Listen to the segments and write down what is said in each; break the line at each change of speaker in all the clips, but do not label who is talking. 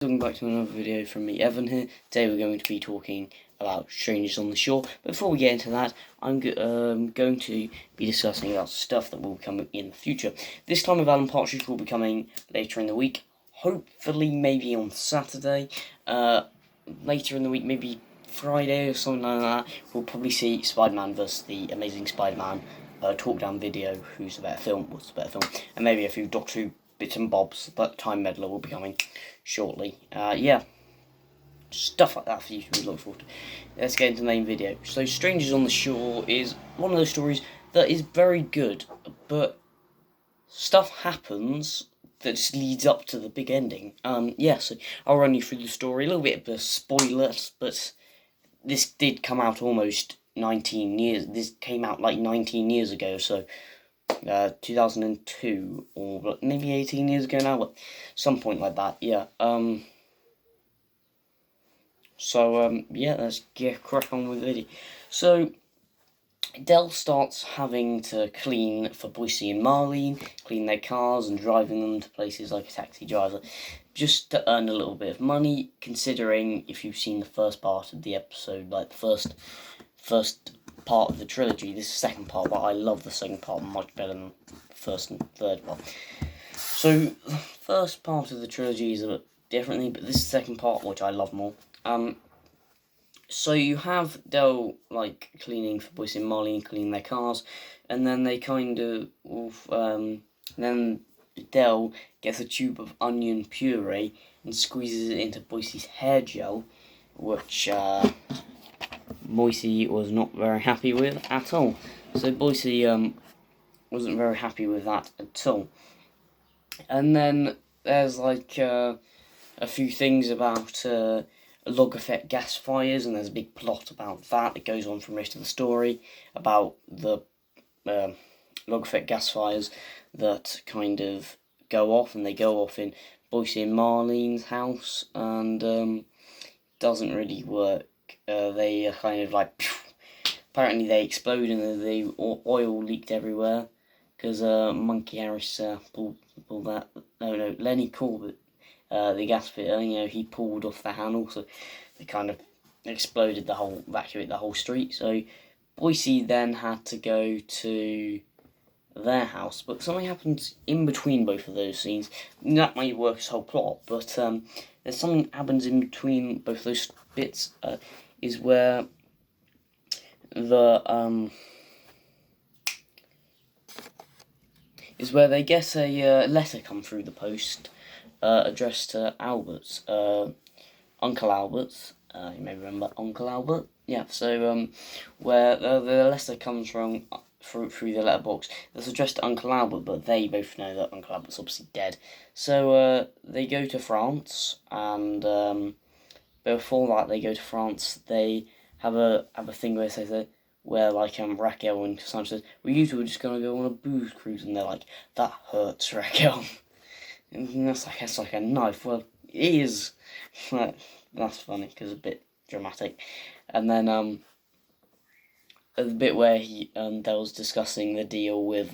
Welcome back to another video from me, Evan here. Today we're going to be talking about Strangers on the Shore. But before we get into that, I'm going to be discussing about stuff that will come in the future. This time of Alan Partridge will be coming later in the week. Hopefully maybe on Saturday. Later in the week, maybe Friday or something like that. We'll probably see Spider-Man vs. The Amazing Spider-Man talk down video, who's the better film, what's the better film, and maybe a few Doctor Who bits and bobs. That Time Meddler will be coming shortly. Yeah, stuff like that for you to look forward to. Let's get into the main video. So Strangers on the Shore is one of those stories that is very good, but stuff happens that just leads up to the big ending. Yeah, so I'll run you through the story, a little bit of a spoiler, but this did come out almost 19 years, this came out like 19 years ago, so 2002, or maybe 18 years ago now, but some point like that, yeah. Yeah, let's get crack on with the video. So, Del starts having to clean for Boise and Marlene, clean their cars and driving them to places like a taxi driver, just to earn a little bit of money, considering, if you've seen the first part of the episode, like the first part of the trilogy, this is the second part, but I love the second part much better than the first and third part. So, the first part of the trilogy is a bit differently, but this is the second part, which I love more. So you have Del, like, cleaning for Boise and Marlene, cleaning their cars, and then they kind of, then Del gets a tube of onion puree and squeezes it into Boise's hair gel, which, Boise was not very happy with at all. So Boise, wasn't very happy with that at all. And then there's, like, a few things about, log effect gas fires, and there's a big plot about that. It goes on for most of the story about the log effect gas fires that kind of go off, and they go off in Boise and Marlene's house, and doesn't really work. They are kind of like, apparently they explode and the oil leaked everywhere because Monkey Harris pulled that. No, Lenny Corbett, the gas fitter, he pulled off the handle, so they kind of evacuated the whole street. So Boise then had to go to their house, but something happens in between both of those scenes. That might work as whole plot, but there's something happens in between both those bits, is where they get a letter come through the post, addressed to Albert's, Uncle Albert's. You may remember Uncle Albert. Yeah. So where the letter comes from through the letterbox, that's addressed to Uncle Albert, but they both know that Uncle Albert's obviously dead. So they go to France, and before that they go to France, they have a thing where they say where Raquel and Cassandra says, "Well, you two are just gonna go on a booze cruise," and they're like, "That hurts, Raquel." And that's like a knife. Well, it is. That's funny because it's a bit dramatic. And then the bit where Del's discussing the deal with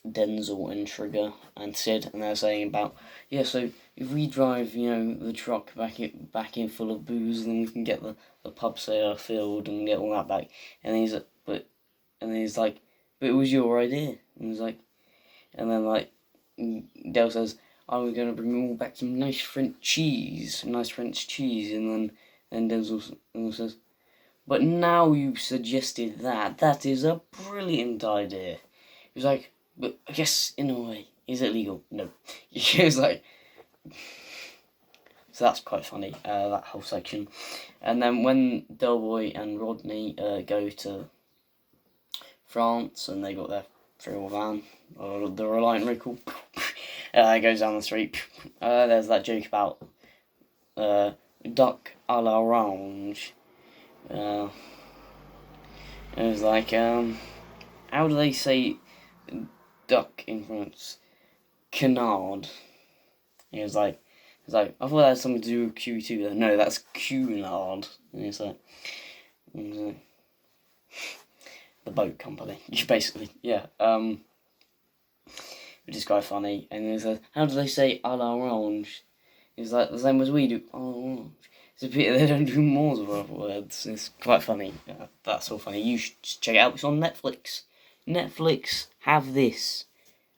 Denzel and Trigger and Sid, and they're saying about, yeah, so if we drive, the truck back in full of booze, then we can get the pub sale filled and get all that back. And he's like, but it was your idea. And he's like, and then Del says, "I was going to bring all back some nice French cheese, and then Denzel says, "But now you've suggested that is a brilliant idea." He was like, "But I guess in a way, is it legal?" No. He was like, so that's quite funny, that whole section. And then when Del Boy and Rodney go to France, and they got their free van, or the Reliant Recall, it goes down the street. There's that joke about duck à l'orange. It was like, how do they say duck in French? Canard. He was like, I thought that had something to do with Q2. No, that's Cunard. And it's like, the boat company, basically. Yeah. which is quite funny. And he says, "How do they say à l'orange?" He's like, "The same as we do, à l'orange." It's a pity they don't do more words. It's quite funny. That's all funny. You should check it out. It's on Netflix. Netflix have this.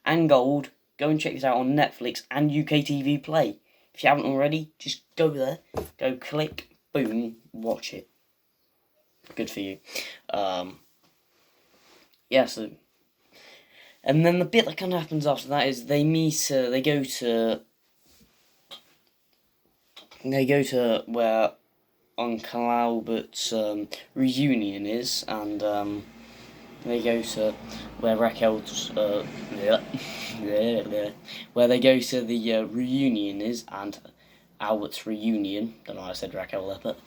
And Gold. Go and check this out on Netflix and UK TV Play. If you haven't already, just go there. Go click. Boom. Watch it. Good for you. Yeah, so... And then the bit that kind of happens after that is they go to where Uncle Albert's reunion is, and they go to where Raquel's where they go to the reunion is, and Albert's reunion. Don't know why I said Raquel there, but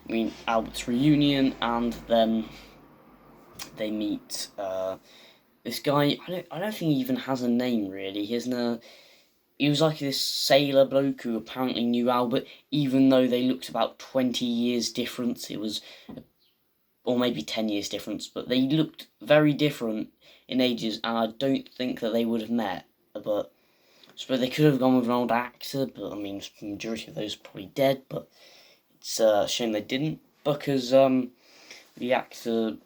I mean Albert's reunion, and then they meet this guy. I don't think he even has a name really. He was like this sailor bloke who apparently knew Albert, even though they looked about 20 years difference. It was, or maybe 10 years difference, but they looked very different in ages, and I don't think that they would have met. But I suppose they could have gone with an old actor, but I mean, the majority of those are probably dead, but it's a shame they didn't, because the actor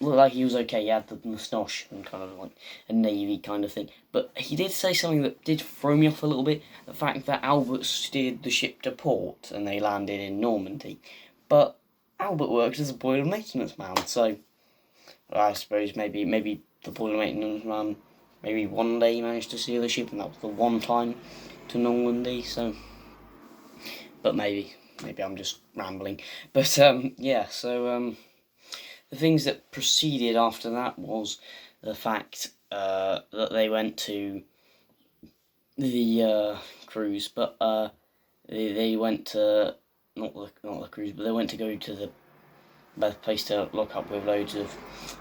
looked like he was okay. He had the moustache and kind of like a navy kind of thing. But he did say something that did throw me off a little bit. The fact that Albert steered the ship to port and they landed in Normandy. But Albert worked as a boiler maintenance man, so I suppose maybe the boiler maintenance man maybe one day managed to steer the ship, and that was the one time to Normandy, so... But maybe I'm just rambling. But yeah, so... The things that proceeded after that was the fact that they went to the cruise, but they went to not the cruise, but they went to go to the place to lock up with loads of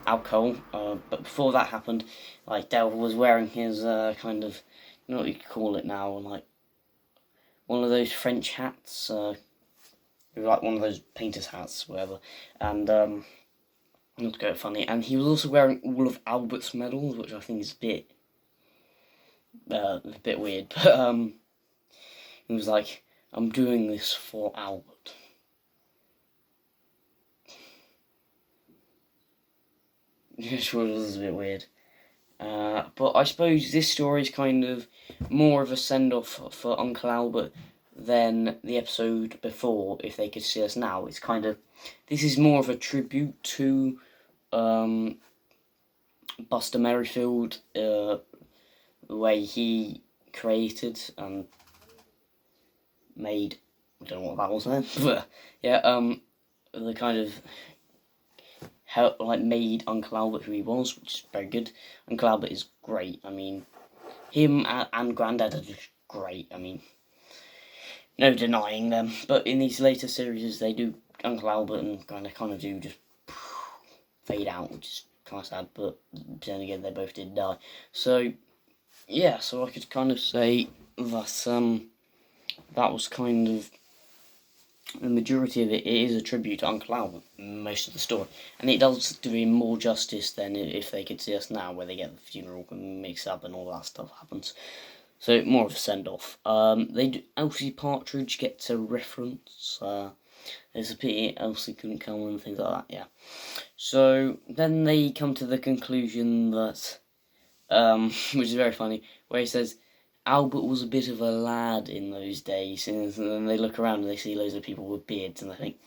alcohol. But before that happened, like Delver was wearing his kind of, you know what you could call it now, like one of those French hats, like one of those painter's hats, whatever, and not quite funny, and he was also wearing all of Albert's medals, which I think is a bit weird, but he was like, "I'm doing this for Albert." Which was a bit weird. But I suppose this story is kind of more of a send-off for Uncle Albert than the episode before, If They Could See Us Now. It's kind of... This is more of a tribute to Buster Merrifield, the way he created and made... I don't know what that was then, but yeah, the kind of... made Uncle Albert who he was, which is very good. Uncle Albert is great. I mean, him and Grandad are just great. I mean, no denying them. But in these later series, they do Uncle Albert and kind of do just fade out, which is kind of sad. But then again, they both did die. So yeah, so I could kind of say that that was kind of... The majority of it is a tribute to Uncle Albert, most of the story. And it does do him more justice than If They Could See Us Now, where they get the funeral mixed up and all that stuff happens. So, more of a send-off. Elsie Partridge gets a reference. There's a pity Elsie couldn't come and things like that, yeah. So, then they come to the conclusion that, which is very funny, where he says, Albert was a bit of a lad in those days, and then they look around and they see loads of people with beards, and they think,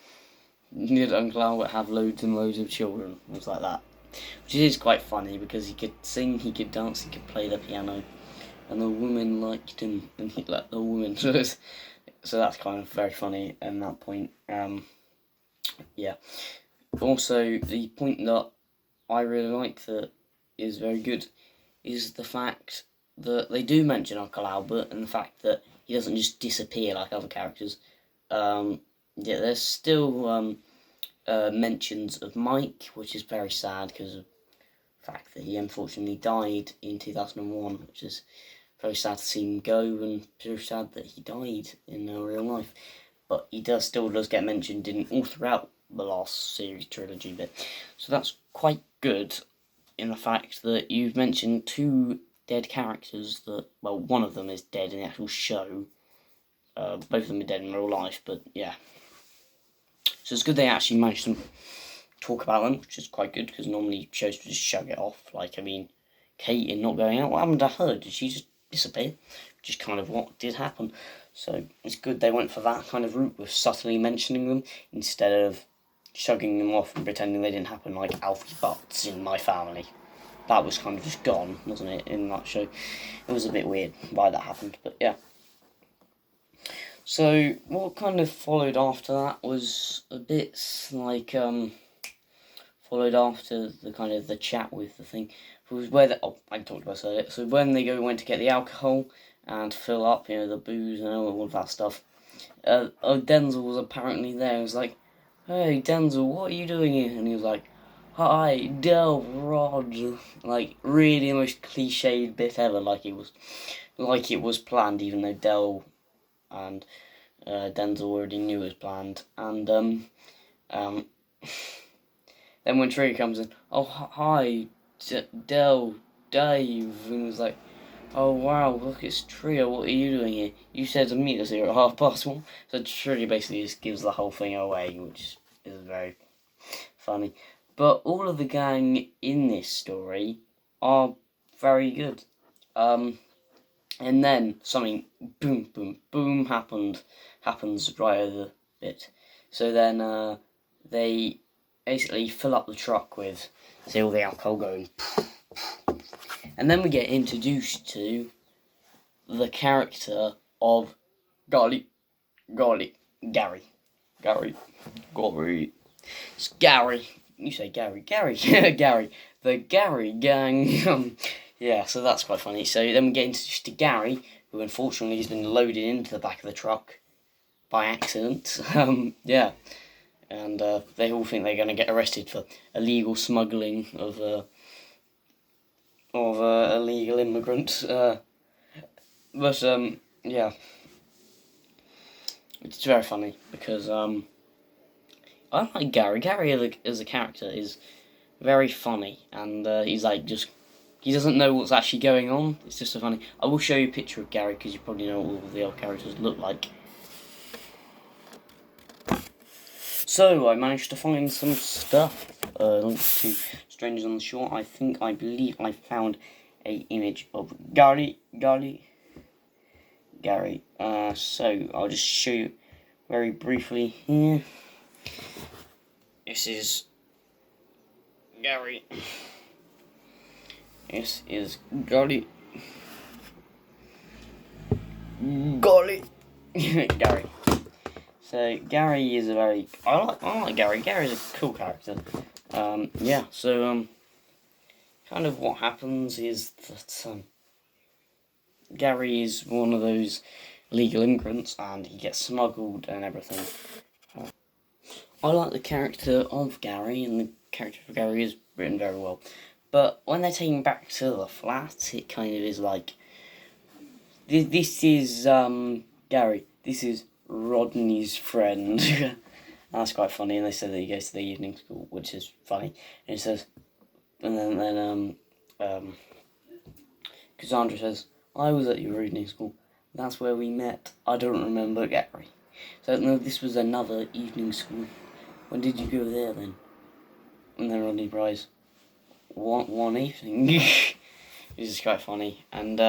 did Uncle Albert have loads and loads of children? Things like that. Which is quite funny, because he could sing, he could dance, he could play the piano, and the women liked him, and he liked the women. So that's kind of very funny at that point. Yeah. Also, the point that I really like that is very good is the fact that they do mention Uncle Albert, and the fact that he doesn't just disappear like other characters. Yeah, there's still mentions of Mike, which is very sad because of the fact that he unfortunately died in 2001, which is very sad to see him go, and very sad that he died in real life. But he still does get mentioned in all throughout the last series trilogy bit. So that's quite good in the fact that you've mentioned two dead characters that, well, one of them is dead in the actual show. Both of them are dead in real life, but yeah. So it's good they actually managed to talk about them, which is quite good, because normally shows just shrug it off. Like, I mean, Kate not going out, what happened to her? Did she just disappear? Which is kind of what did happen. So it's good they went for that kind of route with subtly mentioning them instead of shrugging them off and pretending they didn't happen, like Alfie Butts in My Family. That was kind of just gone, wasn't it, in that show? It was a bit weird why that happened, but yeah. So what kind of followed after that was a bit like followed after the kind of the chat with the thing. It was where I talked about it. So when they went to get the alcohol and fill up, the booze and all of that stuff. Denzel was apparently there. He was like, "Hey Denzel, what are you doing here?" And he was like, "Hi, Del Rod." Like, really the most cliched bit ever. Like it was planned, even though Del and Denzel already knew it was planned. And then when Tree comes in, "Oh hi, Del, Dave," and was like, "Oh wow, look, it's Trio, what are you doing here? You said to meet us here at 1:30. So Trio basically just gives the whole thing away, which is very funny. But all of the gang in this story are very good. And then something boom, boom, boom happens right over the bit. So then they basically fill up the truck with, see all the alcohol going. And then we get introduced to the character of Gary. It's Gary. You say Gary. Gary. The Gary gang. Yeah, so that's quite funny. So then we get introduced to Gary, who unfortunately has been loaded into the back of the truck by accident. Yeah. And they all think they're going to get arrested for illegal smuggling of illegal immigrants. But yeah, it's very funny because I like Gary. Gary as a character is very funny, and he's like he doesn't know what's actually going on. It's just so funny. I will show you a picture of Gary because you probably know what all the old characters look like. So I managed to find some stuff. Links to Strangers on the Shore. I believe I found a image of Gary. So I'll just show you very briefly here. This is Gary. This is Gary. Gary. So Gary is I like Gary. Gary's a cool character. Yeah. So kind of what happens is that Gary is one of those legal immigrants, and he gets smuggled and everything. I like the character of Gary, and the character of Gary is written very well. But when they take him back to the flat, it kind of is like, this is Gary. This is Rodney's friend. That's quite funny, and they said that he goes to the evening school, which is funny. And he says, and then Cassandra says, "I was at your evening school. That's where we met. I don't remember Gary." So no, this was another evening school. When did you go there then? And then Rodney replies, one evening. This is quite funny. And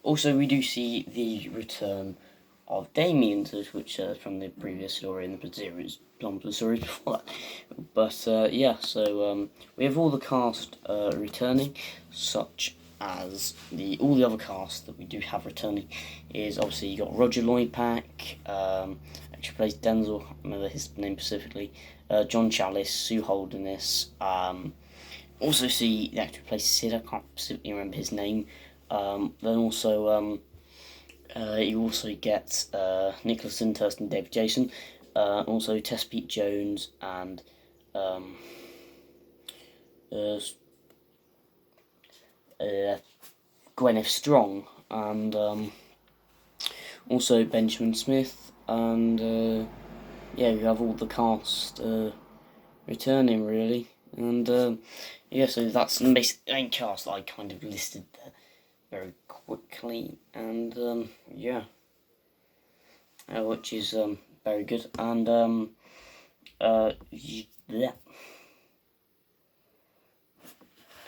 also we do see the return of Damien, which from the previous story in the series, the stories before that. But yeah, so we have all the cast returning, such as all the other cast that we do have returning is obviously you got Roger Loipak, actually plays Denzel, I can't remember his name specifically, John Challis, Sue Holderness, also see the actor who plays Sid, I can't specifically remember his name, then also you also get Nicholas Lyndhurst and David Jason, also Tess Pete Jones and Gwyneth Strong, and also Benjamin Smith, and yeah, you have all the cast returning really, and yeah, so that's the main cast that I kind of listed there. very quickly, and yeah, which is very good, and yeah.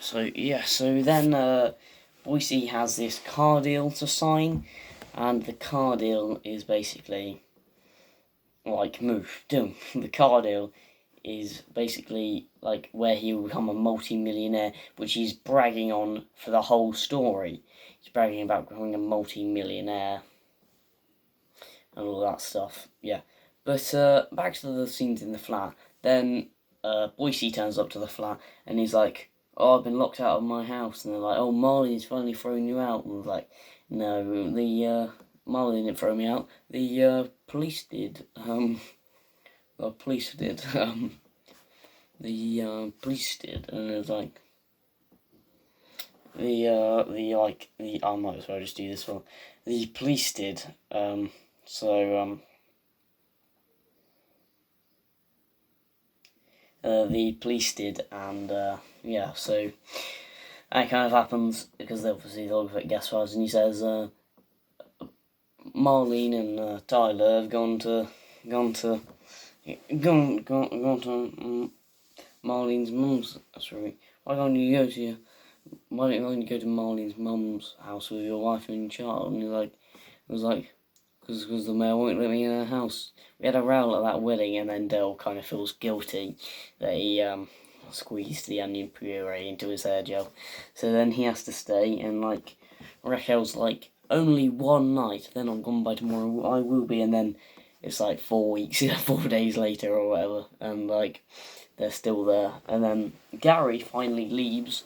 So yeah, so then Boise has this car deal to sign, and the car deal is basically like the car deal is basically like where he will become a multi-millionaire, which he's bragging on for the whole story. He's bragging about becoming a multi-millionaire and all that stuff. Yeah, but back to the scenes in the flat. Then Boise turns up to the flat and he's like, "Oh, I've been locked out of my house," and they're like, "Oh, Marley's finally thrown you out," and like, "No, the Marley didn't throw me out. The police did." The police did. The police did, and it was like I might as well just do this one. The police did. The police did, and yeah, so that kind of happens because obviously they'll look at guest files, and he says, Marlene and Tyler have gone to Marlene's mum's. Sorry, why don't you go to Marlene's mum's house with your wife and child? And it was like, because the mayor won't let me in her house. We had a row at that wedding, and then Dale kind of feels guilty that he squeezed the onion puree into his hair gel. So then he has to stay, and like Raquel's like, only one night, then I'm gone by tomorrow, I will be, and then it's like 4 weeks, 4 days later or whatever, and like they're still there. And then Gary finally leaves,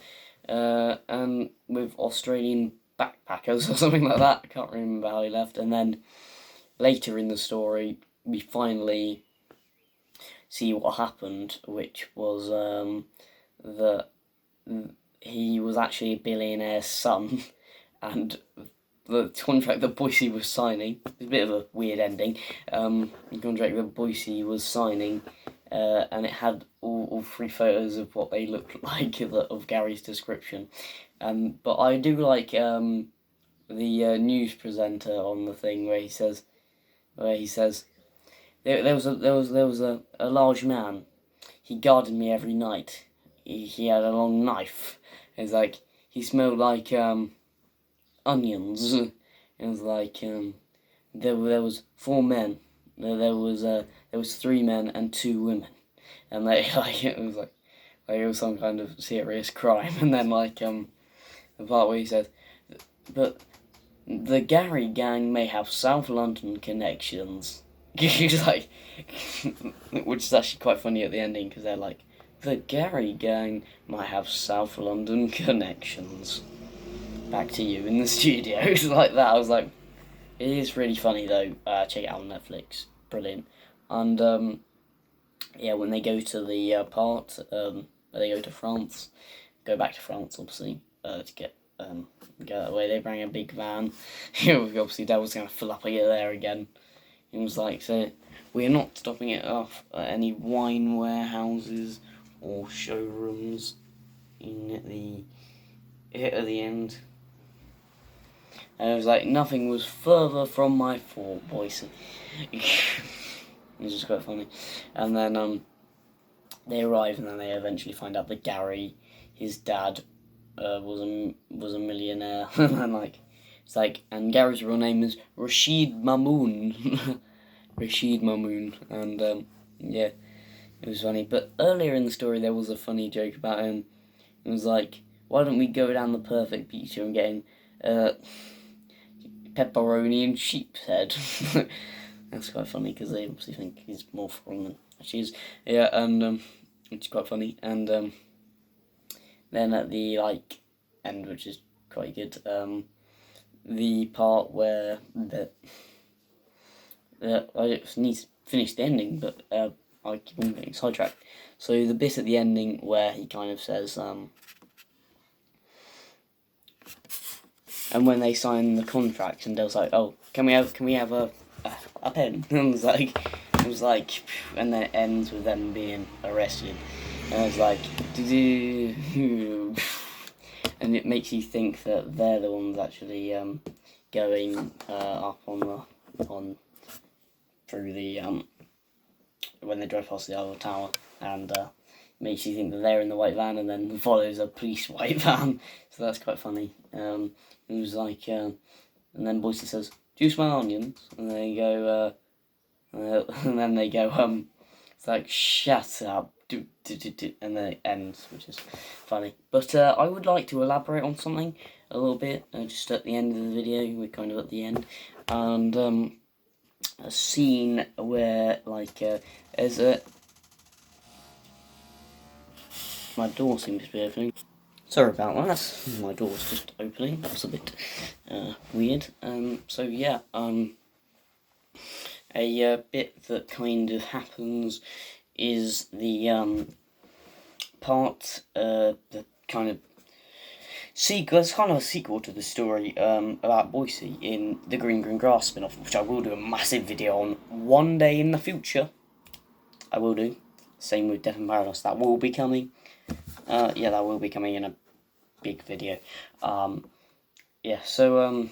and with Australian backpackers or something like that. I can't remember how he left. And then later in the story, we finally see what happened, which was that he was actually a billionaire's son, and the contract that Boise was signing, it's a bit of a weird ending, the contract that Boise was signing, and it had all 3 photos of what they looked like of Gary's description. But I do like the news presenter on the thing where he says there was a large man. He guarded me every night. He had a long knife. It's like he smelled like onions. It was like there was 4 men. There was 3 men and 2 women, and it was like it was some kind of serious crime. And then the part where he said, but the Gary gang may have South London connections. Like, which is actually quite funny at the ending, because they're like, the Gary gang might have South London connections. Back to you in the studio. It's like that. I was like, it is really funny though. Check it out on Netflix. Brilliant. And yeah, when they go to the part, where they go to France, go back to France obviously, to get go that way. They bring a big van. Obviously, Dad was going to fill up there again. It was like, so we're not stopping it off at any wine warehouses or showrooms at the end. And it was like, nothing was further from my thought, boys. It was just quite funny. And then they arrive, and then they eventually find out that Gary, his dad, was a millionaire. And then it's like, and Gary's real name is Rashid Mamoon. Rashid Mamoon. And yeah, it was funny. But earlier in the story, there was a funny joke about him. It was like, why don't we go down the perfect pizza and getting pepperoni and sheep's head? That's quite funny, because they obviously think he's more foreign than she is. Yeah, and which is quite funny. And then at the end, which is quite good, the part where I just need to finish the ending, but I keep on getting sidetracked. So the bit at the ending where he kind of says, and when they sign the contract, and Dale's like, oh, can we have a pen? And it was like, and then it ends with them being arrested, and it's like, and and it makes you think that they're the ones actually going up on through the when they drive past the Eiffel Tower, and makes you think that they're in the white van, and then follows a police white van. So that's quite funny. It was like, and then Boise says, "Do you smell onions?" And they go, and then they go, it's like, "Shut up." And then it ends, which is funny. But I would like to elaborate on something a little bit, just at the end of the video. We're kind of at the end, and a scene where, like, there's a... My door seems to be opening. Sorry about that. My door's just opening. That was a bit weird. So yeah, a bit that kind of happens is the part, the kind of sequel. It's kind of a sequel to the story about Boise in the Green Grass spin-off, which I will do a massive video on one day in the future. I will do. Same with Death in Paradise. That will be coming. Yeah, that will be coming in a big video. Yeah, so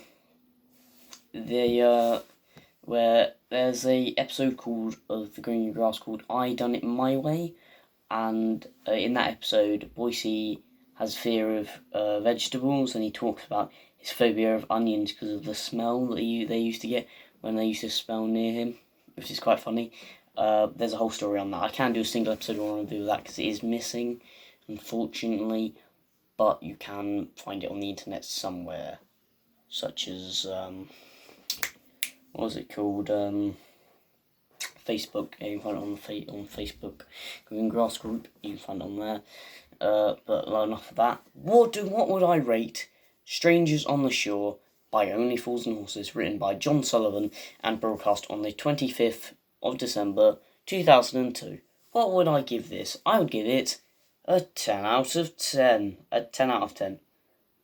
where there's a episode of the Green Grass called "I Done It My Way," and in that episode, Boise has fear of vegetables, and he talks about his phobia of onions because of the smell that they used to get when they used to smell near him, which is quite funny. There's a whole story on that. I can't do a single episode on do that because it is missing, unfortunately, but you can find it on the internet somewhere, such as what was it called? Facebook. Yeah, you can find it on Facebook. Green Grass Group. You can find it on there. But enough of that. What would I rate Strangers on the Shore by Only Fools and Horses, written by John Sullivan and broadcast on the 25th of December 2002? What would I give this? I would give it a 10 out of 10. A 10 out of 10.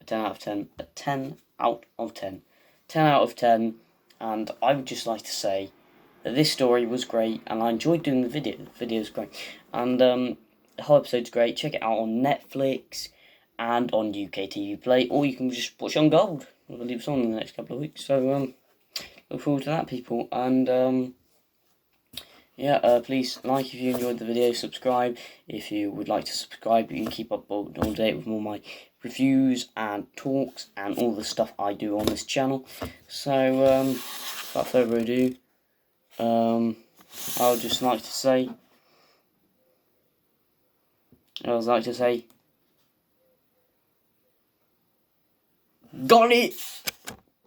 A 10 out of 10. A 10 out of 10. 10 out of 10. And I would just like to say that this story was great, and I enjoyed doing the video. The video's great. And the whole episode's great. Check it out on Netflix and on UK TV Play, or you can just watch it on Gold. I believe it's on in the next couple of weeks. So look forward to that, people. And yeah, please like if you enjoyed the video, subscribe if you would like to subscribe. You can keep up all to date with all my reviews and talks and all the stuff I do on this channel. So without further ado, I would just like to say, got it!